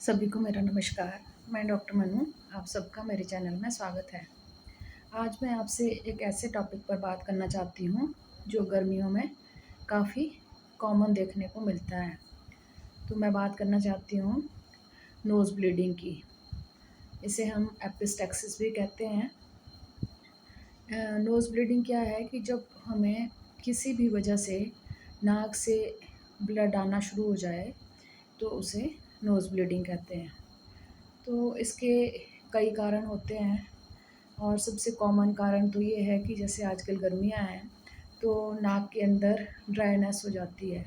सभी को मेरा नमस्कार। मैं डॉक्टर मनु, आप सबका मेरे चैनल में स्वागत है। आज मैं आपसे एक ऐसे टॉपिक पर बात करना चाहती हूँ, जो गर्मियों में काफ़ी कॉमन देखने को मिलता है। तो मैं बात करना चाहती हूँ नोज़ ब्लीडिंग की। इसे हम एपिस्टैक्सिस भी कहते हैं। नोज़ ब्लीडिंग क्या है कि जब हमें किसी भी वजह से नाक से ब्लड आना शुरू हो जाए, तो उसे नोज़ ब्लीडिंग कहते हैं। तो इसके कई कारण होते हैं और सबसे कॉमन कारण तो ये है कि जैसे आजकल गर्मियाँ हैं, तो नाक के अंदर ड्राइनेस हो जाती है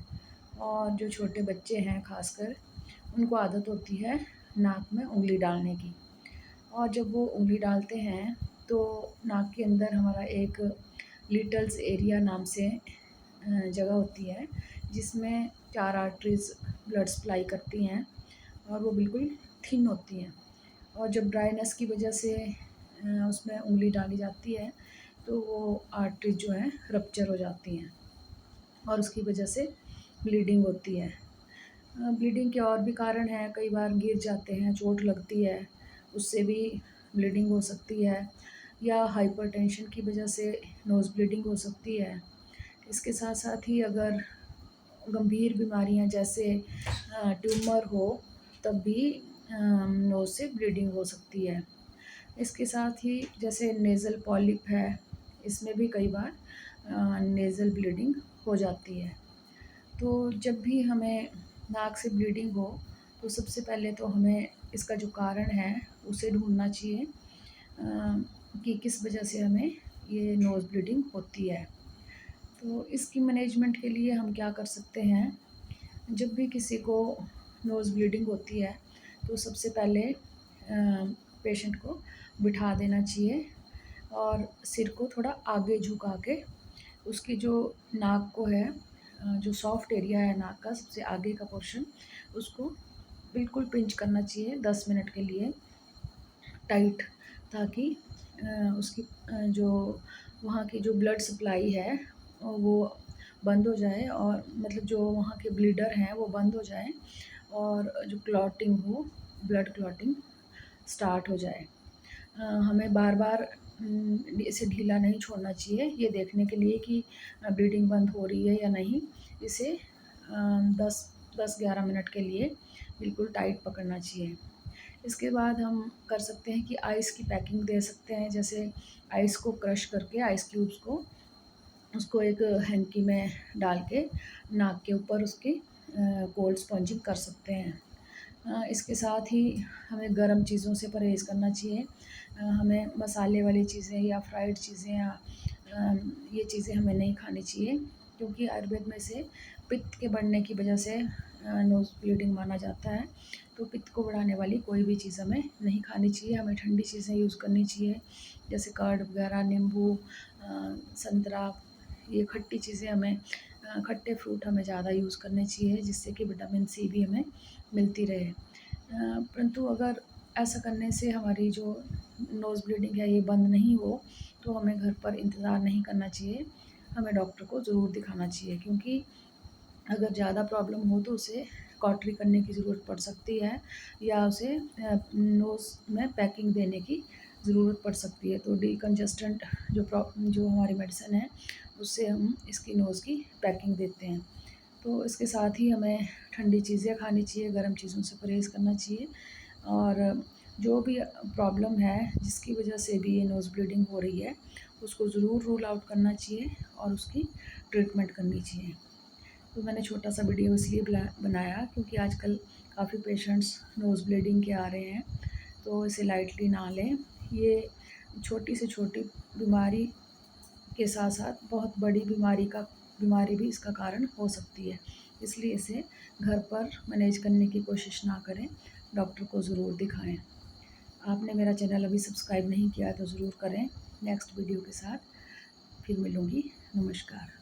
और जो छोटे बच्चे हैं ख़ासकर, उनको आदत होती है नाक में उँगली डालने की। और जब वो उँगली डालते हैं, तो नाक के अंदर हमारा एक लिटल्स एरिया नाम से जगह होती है, जिसमें 4 आर्टरीज़ ब्लड सप्लाई करती हैं और वो बिल्कुल थिन होती हैं। और जब ड्राइनेस की वजह से उसमें उँगली डाली जाती है, तो वो आर्टरीज़ जो हैं रप्चर हो जाती हैं और उसकी वजह से ब्लीडिंग होती है। ब्लीडिंग के और भी कारण हैं, कई बार गिर जाते हैं, चोट लगती है, उससे भी ब्लीडिंग हो सकती है, या हाइपरटेंशन की वजह से नोज़ ब्लीडिंग हो सकती है। इसके साथ-साथ ही अगर गंभीर बीमारियाँ जैसे ट्यूमर हो, तब भी नोज़ से ब्लीडिंग हो सकती है। इसके साथ ही जैसे नेज़ल पॉलिप है, इसमें भी कई बार नेज़ल ब्लीडिंग हो जाती है। तो जब भी हमें नाक से ब्लीडिंग हो, तो सबसे पहले तो हमें इसका जो कारण है, उसे ढूँढना चाहिए कि किस वजह से हमें ये नोज़ ब्लीडिंग होती है। तो इसकी मैनेजमेंट के लिए हम क्या कर सकते हैं, जब भी किसी को नोज़ ब्लीडिंग होती है, तो सबसे पहले पेशेंट को बिठा देना चाहिए और सिर को थोड़ा आगे झुका के उसकी जो नाक को है, जो सॉफ्ट एरिया है नाक का सबसे आगे का पोर्शन, उसको बिल्कुल पिंच करना चाहिए 10 मिनट के लिए टाइट, ताकि उसकी जो वहाँ की जो ब्लड सप्लाई है वो बंद हो जाए, और मतलब जो वहाँ के ब्लीडर हैं वो बंद हो जाएँ और जो क्लॉटिंग हो, ब्लड क्लॉटिंग स्टार्ट हो जाए। हमें बार-बार इसे ढीला नहीं छोड़ना चाहिए, ये देखने के लिए कि ब्लीडिंग बंद हो रही है या नहीं। इसे 10-11 मिनट के लिए बिल्कुल टाइट पकड़ना चाहिए। इसके बाद हम कर सकते हैं कि आइस की पैकिंग दे सकते हैं, जैसे आइस को क्रश करके आइस क्यूब्स को उसको एक हैंकी में डाल के नाक के ऊपर उसकी कोल्ड स्पंजिंग कर सकते हैं। इसके साथ ही हमें गर्म चीज़ों से परहेज़ करना चाहिए। हमें मसाले वाली चीज़ें या फ्राइड चीज़ें या ये चीज़ें हमें नहीं खानी चाहिए, क्योंकि आयुर्वेद में से पित्त के बढ़ने की वजह से नोज़ ब्लीडिंग माना जाता है। तो पित्त को बढ़ाने वाली कोई भी चीज़ हमें नहीं खानी चाहिए, हमें ठंडी चीज़ें यूज़ करनी चाहिए, जैसे कर्ड वगैरह, नींबू, संतरा, ये खट्टी चीज़ें हमें खट्टे फ्रूट हमें ज़्यादा यूज़ करने चाहिए, जिससे कि विटामिन सी भी हमें मिलती रहे। परंतु अगर ऐसा करने से हमारी जो नोज़ ब्लीडिंग है ये बंद नहीं हो, तो हमें घर पर इंतज़ार नहीं करना चाहिए, हमें डॉक्टर को ज़रूर दिखाना चाहिए, क्योंकि अगर ज़्यादा प्रॉब्लम हो तो उसे कॉटरी करने की ज़रूरत पड़ सकती है, या उसे नोज़ में पैकिंग देने की ज़रूरत पड़ सकती है। तो डिकंजेस्टेंट जो हमारी मेडिसिन है, उससे हम इसकी नोज़ की पैकिंग देते हैं। तो इसके साथ ही हमें ठंडी चीज़ें खानी चाहिए, गर्म चीज़ों से परहेज़ करना चाहिए, और जो भी प्रॉब्लम है जिसकी वजह से भी ये नोज़ ब्लीडिंग हो रही है, उसको ज़रूर रूल आउट करना चाहिए और उसकी ट्रीटमेंट करनी चाहिए। तो मैंने छोटा-सा वीडियो इसलिए बनाया क्योंकि आजकल काफ़ी पेशेंट्स नोज़ ब्लीडिंग के आ रहे हैं, तो इसे लाइटली ना लें। ये छोटी से छोटी बीमारी के साथ-साथ बहुत बड़ी बीमारी भी इसका कारण हो सकती है। इसलिए इसे घर पर मैनेज करने की कोशिश ना करें, डॉक्टर को ज़रूर दिखाएँ। आपने मेरा चैनल अभी सब्सक्राइब नहीं किया है तो ज़रूर करें। नेक्स्ट वीडियो के साथ फिर मिलूँगी। नमस्कार।